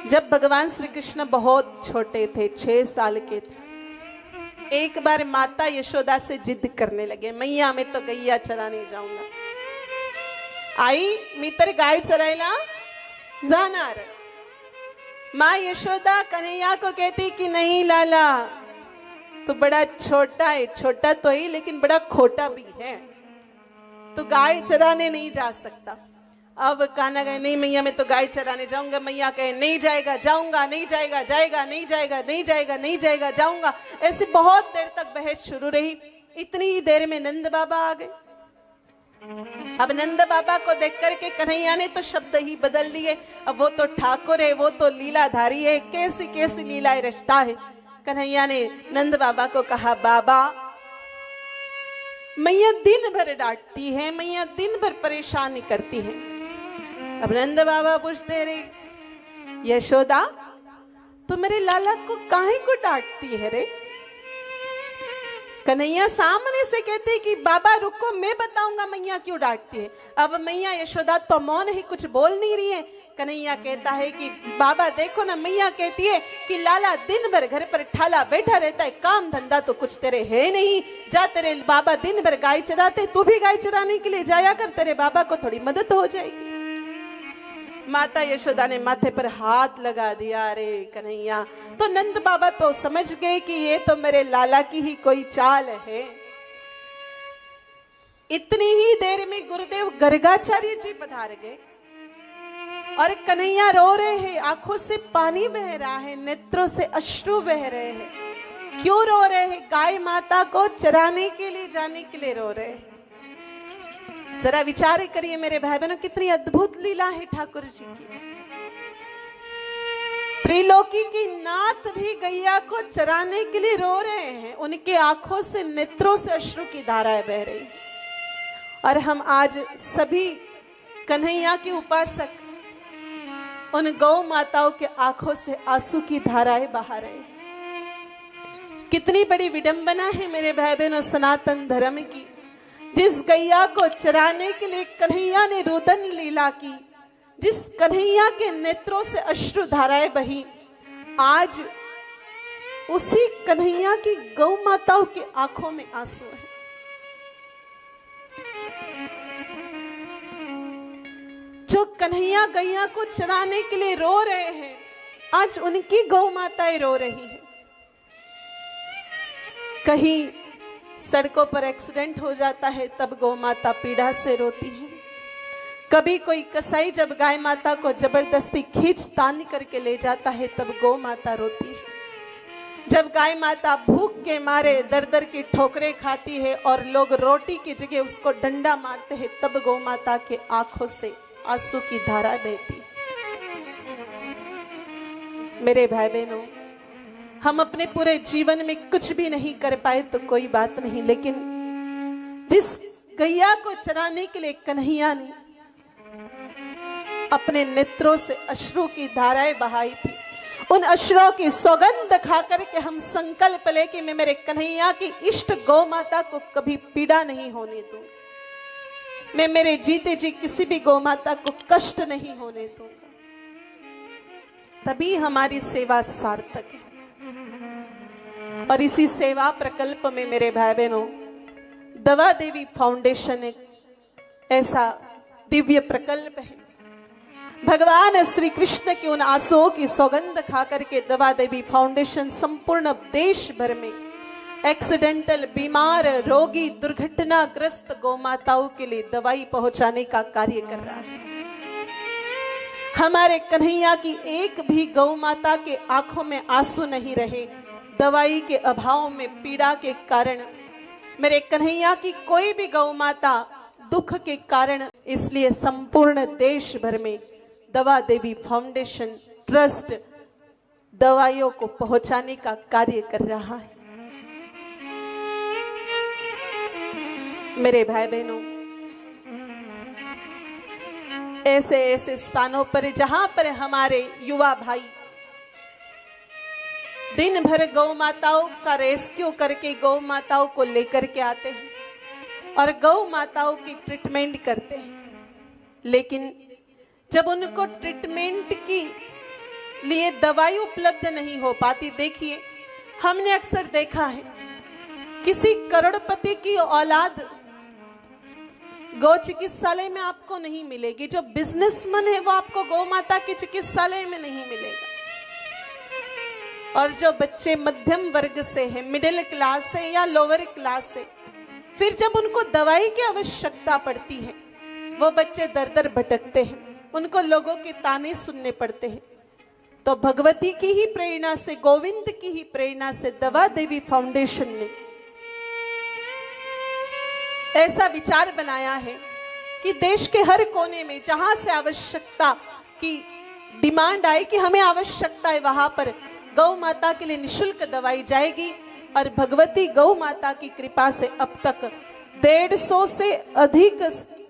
जब भगवान श्री कृष्ण बहुत छोटे थे, 6 साल के थे, एक बार माता यशोदा से जिद करने लगे, मैया मैं तो गैया चराने जाऊंगा। आई मित्र गाय चरायला जाणार। माँ यशोदा कन्हैया को कहती कि नहीं लाला, तो बड़ा छोटा है, छोटा तो ही लेकिन बड़ा खोटा भी है, तो गाय चराने नहीं जा सकता। अब कान्हा कहे नहीं मैया मैं तो गाय चराने जाऊंगा। मैया कहे नहीं जाएगा, जाऊंगा, नहीं जाएगा, जाएगा, नहीं जाएगा, नहीं जाएगा, नहीं जाएगा, जाऊंगा। ऐसे बहुत देर तक बहस शुरू रही। इतनी ही देर में नंद बाबा आ गए। अब नंद बाबा को देख करके कन्हैया ने तो शब्द ही बदल लिए। अब वो तो ठाकुर है, वो तो लीलाधारी है, कैसी कैसी लीलाएं रचता है। कन्हैया ने नंद बाबा को कहा, बाबा मैया दिन भर डांटती है, मैया दिन भर परेशान करती है। अब नंद बाबा पूछते रे यशोदा, तू मेरे लाला को काहे को डांटती है रे? कन्हैया सामने से कहते कि बाबा रुको मैं बताऊंगा मैया क्यों डांटती है। अब मैया यशोदा तो मौन ही, कुछ बोल नहीं रही है। कन्हैया कहता है कि बाबा देखो ना, मैया कहती है कि लाला दिन भर घर पर ठाला बैठा रहता है, काम धंधा तो कुछ तेरे है नहीं। जा तेरे बाबा दिन भर गाय चराते, तू भी गाय चराने के लिए जाया कर, तेरे बाबा को थोड़ी मदद हो जाएगी। माता यशोदा ने माथे पर हाथ लगा दिया। अरे कन्हैया, तो नंद बाबा तो समझ गए कि ये तो मेरे लाला की ही कोई चाल है। इतनी ही देर में गुरुदेव गर्गाचार्य जी पधार गए और कन्हैया रो रहे हैं, आंखों से पानी बह रहा है, नेत्रों से अश्रु बह रहे हैं। क्यों रो रहे हैं? गाय माता को चराने के लिए जाने के लिए रो रहे हैं। जरा विचार करिए मेरे भाई बहनों, कितनी अद्भुत लीला है ठाकुर जी की। त्रिलोकी की नाथ भी गैया को चराने के लिए रो रहे हैं, उनके आंखों से नेत्रों से अश्रु की धाराएं बह रही। और हम आज सभी कन्हैया के उपासक उन गौ माताओं के आंखों से आंसू की धाराएं बहा रहे। कितनी बड़ी विडंबना है मेरे भाई बहनों सनातन धर्म की। जिस गैया को चराने के लिए कन्हैया ने रुदन लीला की, जिस कन्हैया के नेत्रों से अश्रु धाराएं बही, आज उसी कन्हैया की गौ माताओं की आंखों में आंसू है। जो कन्हैया गैया को चराने के लिए रो रहे हैं, आज उनकी गौ माताएं रो रही हैं। कहीं सड़कों पर एक्सीडेंट हो जाता है तब गौ माता पीड़ा से रोती है। कभी कोई कसाई जब गाय माता को जबरदस्ती खींच तान करके ले जाता है तब गौ माता रोती है। जब गाय माता भूख के मारे दर दर की ठोकरें खाती है और लोग रोटी की जगह उसको डंडा मारते हैं, तब गौ माता के आंखों से आंसू की धारा बहती। मेरे भाई बहनों, हम अपने पूरे जीवन में कुछ भी नहीं कर पाए तो कोई बात नहीं, लेकिन जिस गैया को चराने के लिए कन्हैया ने अपने नेत्रों से अश्रु की धाराएं बहाई थी, उन अश्रुओं की सौगंध खा करके हम संकल्प ले कि मैं मेरे कन्हैया की इष्ट गौ माता को कभी पीड़ा नहीं होने दूंगा। मैं मेरे जीते जी किसी भी गौ माता को कष्ट नहीं होने दूंगा। तभी हमारी सेवा सार्थक है। और इसी सेवा प्रकल्प में मेरे भाई बहनों, दवा देवी फाउंडेशन एक ऐसा दिव्य प्रकल्प है। भगवान श्री कृष्ण के उन आंसुओं की सौगंध खा करके दवा देवी फाउंडेशन संपूर्ण देश भर में एक्सीडेंटल, बीमार, रोगी, दुर्घटनाग्रस्त गौ माताओं के लिए दवाई पहुंचाने का कार्य कर रहा है। हमारे कन्हैया की एक भी गौ माता के आंखों में आंसू नहीं रहे दवाई के अभाव में, पीड़ा के कारण। मेरे कन्हैया की कोई भी गौ माता दुख के कारण, इसलिए संपूर्ण देश भर में दवा देवी फाउंडेशन ट्रस्ट दवाइयों को पहुंचाने का कार्य कर रहा है। मेरे भाई बहनों, ऐसे ऐसे स्थानों पर जहां पर हमारे युवा भाई दिन भर गौ माताओं का रेस्क्यू करके गौ माताओं को लेकर के आते हैं और गौ माताओं की ट्रीटमेंट करते हैं, लेकिन जब उनको ट्रीटमेंट की लिए दवाई उपलब्ध नहीं हो पाती। देखिए, हमने अक्सर देखा है किसी करोड़पति की औलाद गौ चिकित्सालय में आपको नहीं मिलेगी, जो बिजनेसमैन है वो आपको गौ माता के चिकित्सालय में नहीं मिलेगा, और जो बच्चे मध्यम वर्ग से है, मिडिल क्लास है या लोअर क्लास से, फिर जब उनको दवाई की आवश्यकता पड़ती है वो बच्चे दर दर भटकते हैं, उनको लोगों के ताने सुनने पड़ते हैं। तो भगवती की ही प्रेरणा से, गोविंद की ही प्रेरणा से दवा देवी फाउंडेशन ने ऐसा विचार बनाया है कि देश के हर कोने में जहां से आवश्यकता की डिमांड आए कि हमें आवश्यकता है, वहां पर गौ माता के लिए निशुल्क दवाई जाएगी। और भगवती गौ माता की कृपा से अब तक 150 से अधिक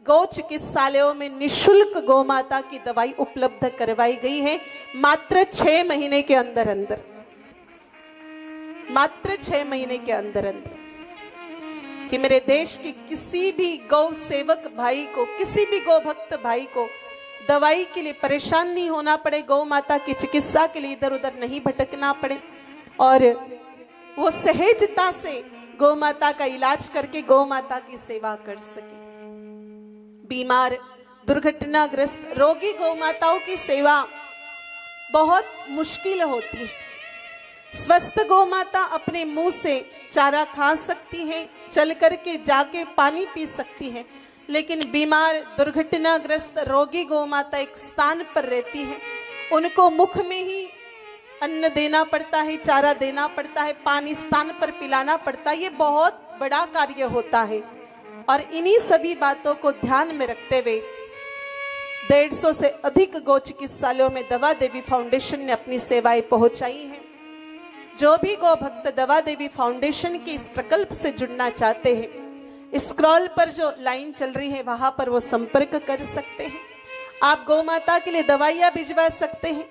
गौ चिकित्सालयों में निशुल्क गौ माता की दवाई उपलब्ध करवाई गई है, मात्र 6 महीने के अंदर अंदर, मात्र 6 महीने के अंदर अंदर। कि मेरे देश के किसी भी गौ सेवक भाई को, किसी भी गौ भक्त भाई को दवाई के लिए परेशान नहीं होना पड़े, गौ माता की चिकित्सा के लिए इधर उधर नहीं भटकना पड़े, और वो सहजता से गौ माता का इलाज करके गौ माता की सेवा कर सके। बीमार, दुर्घटनाग्रस्त, रोगी गौ माताओं की सेवा बहुत मुश्किल होती है। स्वस्थ गौ माता अपने मुंह से चारा खा सकती है, चल करके जाके पानी पी सकती है, लेकिन बीमार, दुर्घटनाग्रस्त, रोगी गौ माता एक स्थान पर रहती है, उनको मुख में ही अन्न देना पड़ता है, चारा देना पड़ता है, पानी स्थान पर पिलाना पड़ता है। ये बहुत बड़ा कार्य होता है, और इन्हीं सभी बातों को ध्यान में रखते हुए 150 से अधिक गौ चिकित्सालयों में दवा देवी फाउंडेशन ने अपनी सेवाएं पहुंचाई हैं। जो भी गौ भक्त दवा देवी फाउंडेशन के इस प्रकल्प से जुड़ना चाहते हैं, स्क्रॉल पर जो लाइन चल रही है वहां पर वो संपर्क कर सकते हैं। आप गौ माता के लिए दवाइयां भिजवा सकते हैं,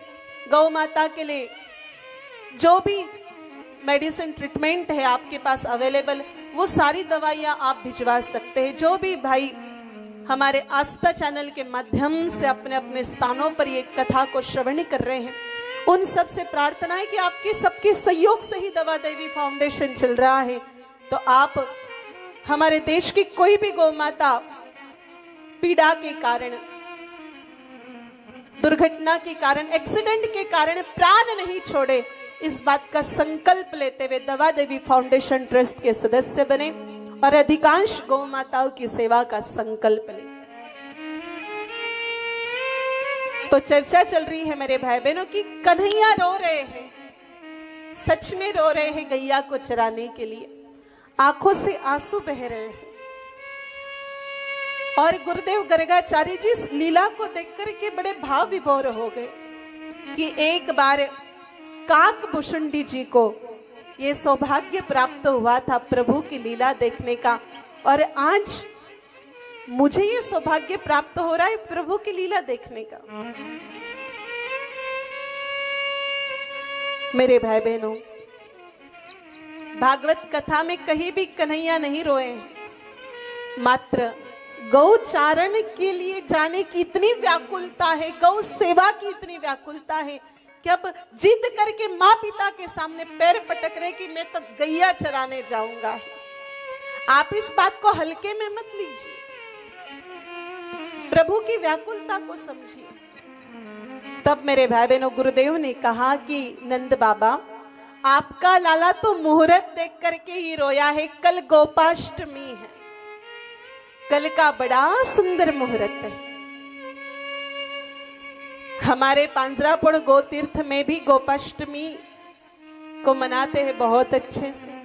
गौ माता के लिए जो भी मेडिसिन ट्रीटमेंट है आपके पास अवेलेबल, वो सारी दवाइयां आप भिजवा सकते हैं। जो भी भाई हमारे आस्था चैनल के माध्यम से अपने अपने स्थानों पर ये कथा को श्रवण कर रहे हैं, उन सब से प्रार्थना है कि आपके सबके सहयोग से ही दवा देवी फाउंडेशन चल रहा है। तो आप हमारे देश की कोई भी गौ माता पीड़ा के कारण, दुर्घटना के कारण, एक्सीडेंट के कारण प्राण नहीं छोड़े, इस बात का संकल्प लेते हुए दवा देवी फाउंडेशन ट्रस्ट के सदस्य बने और अधिकांश गौ माताओं की सेवा का संकल्प लें। तो चर्चा चल रही है मेरे भाई बहनों की, कन्हैया रो रहे हैं, सच में रो रहे हैं गैया को चराने के लिए, आंखों से आंसू बह रहे हैं। और गुरुदेव गर्गाचार्य जी इस लीला को देखकर के बड़े भाव विभोर हो गए कि एक बार काकभूषुंडी जी को ये सौभाग्य प्राप्त हुआ था प्रभु की लीला देखने का, और आज मुझे ये सौभाग्य प्राप्त हो रहा है प्रभु की लीला देखने का। मेरे भाई बहनों, भागवत कथा में कहीं भी कन्हैया नहीं रोए हैं, मात्र गौचारण के लिए जाने की इतनी व्याकुलता है, गौ सेवा की इतनी व्याकुलता है कि अब जिद करके माँ पिता के सामने पैर पटक रहे कि मैं तो गैया चराने जाऊंगा। आप इस बात को हल्के में मत लीजिए, प्रभु की व्याकुलता को समझिए। तब मेरे भाई बहनों, गुरुदेव ने कहा कि नंद बाबा, आपका लाला तो मुहूर्त देख करके ही रोया है, कल गोपाष्टमी है, कल का बड़ा सुंदर मुहूर्त है। हमारे पांजरापुर गोतीर्थ में भी गोपाष्टमी को मनाते हैं बहुत अच्छे से।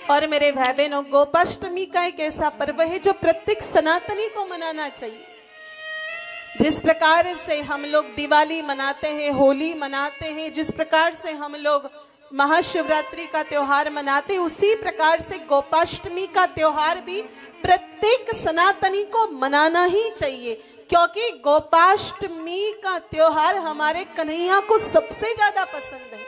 और मेरे भाई बहनों, गोपाष्टमी का एक ऐसा पर्व है जो प्रत्येक सनातनी को मनाना चाहिए। जिस प्रकार से हम लोग दिवाली मनाते हैं, होली मनाते हैं, जिस प्रकार से हम लोग महाशिवरात्रि का त्योहार मनाते हैं, उसी प्रकार से गोपाष्टमी का त्योहार भी प्रत्येक सनातनी को मनाना ही चाहिए, क्योंकि गोपाष्टमी का त्योहार हमारे कन्हैया को सबसे ज्यादा पसंद है।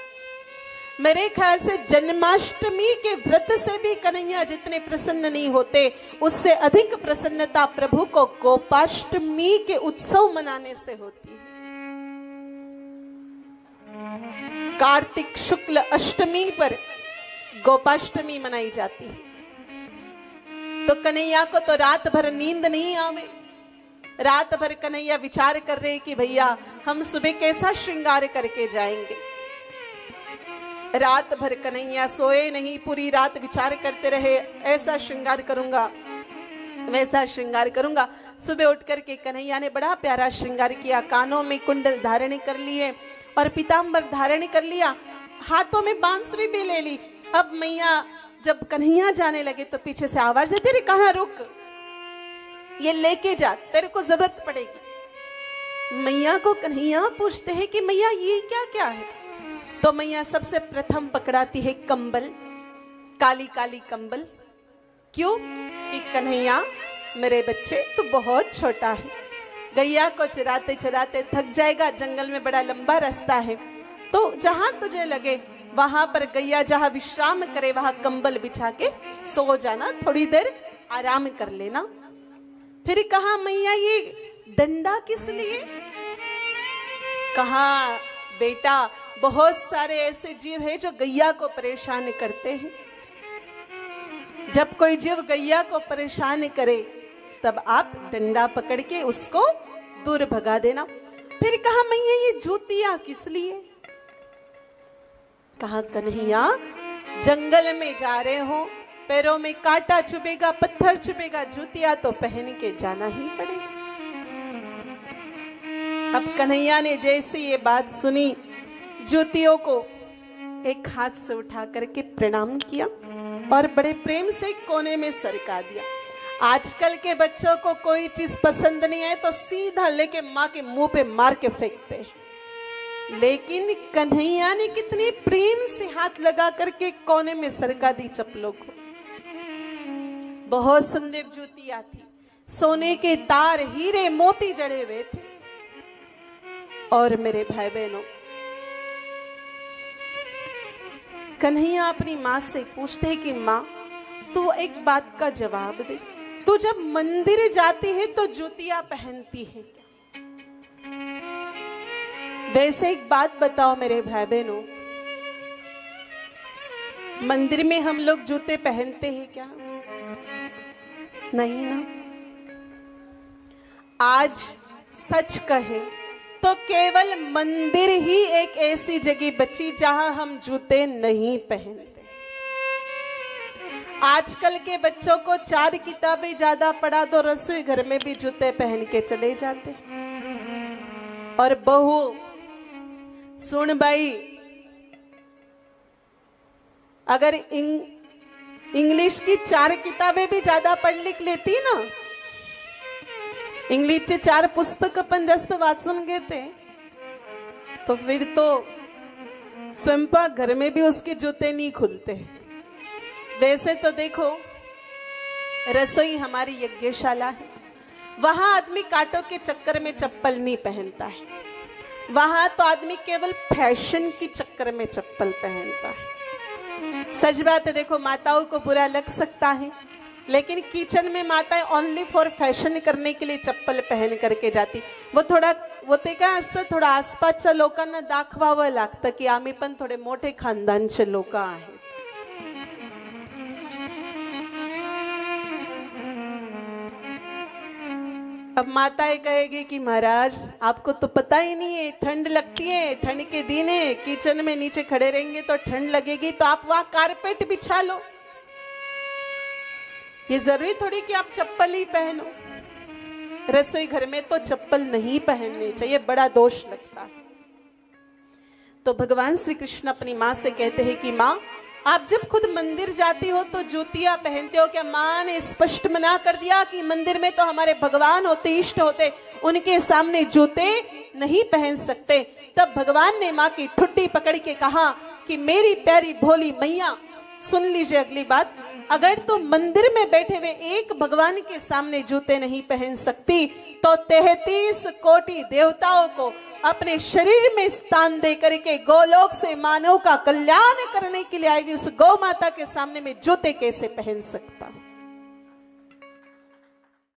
मेरे ख्याल से जन्माष्टमी के व्रत से भी कन्हैया जितने प्रसन्न नहीं होते, उससे अधिक प्रसन्नता प्रभु को गोपाष्टमी के उत्सव मनाने से होती है। कार्तिक शुक्ल अष्टमी पर गोपाष्टमी मनाई जाती है। तो कन्हैया को तो रात भर नींद नहीं आवे। रात भर कन्हैया विचार कर रहे कि भैया हम सुबह कैसा श्रृंगार करके जाएंगे। रात भर कन्हैया सोए नहीं, पूरी रात विचार करते रहे, ऐसा श्रृंगार करूंगा, वैसा श्रृंगार करूंगा। सुबह उठ करके कन्हैया ने बड़ा प्यारा श्रृंगार किया, कानों में कुंडल धारण कर लिए और पीतांबर धारण कर लिया, हाथों में बांसुरी भी ले ली। अब मैया जब कन्हैया जाने लगे तो पीछे से आवाज देती, तेरे कहां, रुक, ये लेके जा, तेरे को जरूरत पड़ेगी। मैया को कन्हैया पूछते हैं कि मैया ये क्या क्या है। तो मैया सबसे प्रथम पकड़ाती है कंबल, काली काली कंबल। क्यों? कि कन्हैया मेरे बच्चे तू बहुत छोटा है, गैया को चराते चराते थक जाएगा, जंगल में बड़ा लंबा रास्ता है, तो जहां तुझे लगे वहां पर गैया जहां विश्राम करे वहां कंबल बिछा के सो जाना, थोड़ी देर आराम कर लेना। फिर कहा मैया ये डंडा किस लिए? कहा बेटा बहुत सारे ऐसे जीव हैं जो गैया को परेशान करते हैं, जब कोई जीव गैया को परेशान करे तब आप डंडा पकड़ के उसको दूर भगा देना। फिर कहा मैया ये जूतियां किस लिए? कहा कन्हैया जंगल में जा रहे हो, पैरों में कांटा चुभेगा, पत्थर चुभेगा, जूतियां तो पहन के जाना ही पड़ेगा। अब कन्हैया ने जैसे ये बात सुनी, जूतियों को एक हाथ से उठा करके प्रणाम किया और बड़े प्रेम से कोने में सरका दिया। आजकल के बच्चों को कोई चीज पसंद नहीं है तो सीधा लेके माँ के मुंह पे मार के फेंकते हैं, लेकिन कन्हैया ने कितने प्रेम से हाथ लगा करके कोने में सरका दी चप्पलों को। बहुत सुंदर जूतियां थी, सोने के तार हीरे मोती जड़े हुए थे। और मेरे भाई बहनों, कन्हैया अपनी माँ से पूछते हैं कि माँ तू एक बात का जवाब दे, तू जब मंदिर जाती है तो जूतियां पहनती है क्या? वैसे एक बात बताओ मेरे भाई बहनों, मंदिर में हम लोग जूते पहनते हैं क्या? नहीं ना। आज सच कहे तो केवल मंदिर ही एक ऐसी जगह बची जहां हम जूते नहीं पहनते। आजकल के बच्चों को 4 किताबें ज्यादा पढ़ा दो, रसोई घर में भी जूते पहन के चले जाते। और बहू सुन भाई, अगर इंग्लिश की 4 किताबें भी ज्यादा पढ़ लिख लेती ना, इंग्लिशचे 4 पुस्तक पण जास्त वाचून घेते, तो फिर तो स्वयंपाक घर में भी उसके जूते नहीं खुलते। वैसे तो देखो, रसोई हमारी यज्ञशाला है, वहां आदमी कांटों के चक्कर में चप्पल नहीं पहनता है, वहां तो आदमी केवल फैशन की चक्कर में चप्पल पहनता है। सच बात है, देखो माताओं को बुरा लग सकता है, लेकिन किचन में माताएं ओनली फॉर फॅशन करने के लिए चप्पल पहन करके जाती। वो ते काय असतं, थोडं आसपासच्या लोकांना दाखवावं लागतं की आम्ही पण थोडे मोठे खानदानचे लोक आहेत। अब माताएं कहेगी कि महाराज आपको तो पता ही नहीं है, ठंड लगती है, ठंड के दिन है, किचन में नीचे खड़े रहेंगे तो ठंड लगेगी, तो आप वहां कारपेट बिछा लो। ये जरूरी थोड़ी कि आप चप्पल ही पहनो। रसोई घर में तो चप्पल नहीं पहननी चाहिए, बड़ा दोष लगता है। तो भगवान श्री कृष्ण अपनी माँ से कहते हैं कि माँ आप जब खुद मंदिर जाती हो तो जूतियां पहनते हो क्या? माँ ने स्पष्ट मना कर दिया कि मंदिर में तो हमारे भगवान होते, इष्ट होते, उनके सामने जूते नहीं पहन सकते। तब भगवान ने माँ की ठुड्डी पकड़ के कहा कि मेरी प्यारी भोली मैया, सुन लीजिए अगली बात, अगर तू मंदिर में बैठे हुए एक भगवान के सामने जूते नहीं पहन सकती तो 33 कोटि देवताओं को अपने शरीर में स्थान दे करके गोलोक से मानव का कल्याण करने के लिए आई हुई उस गौ माता के सामने में जूते कैसे पहन सकता?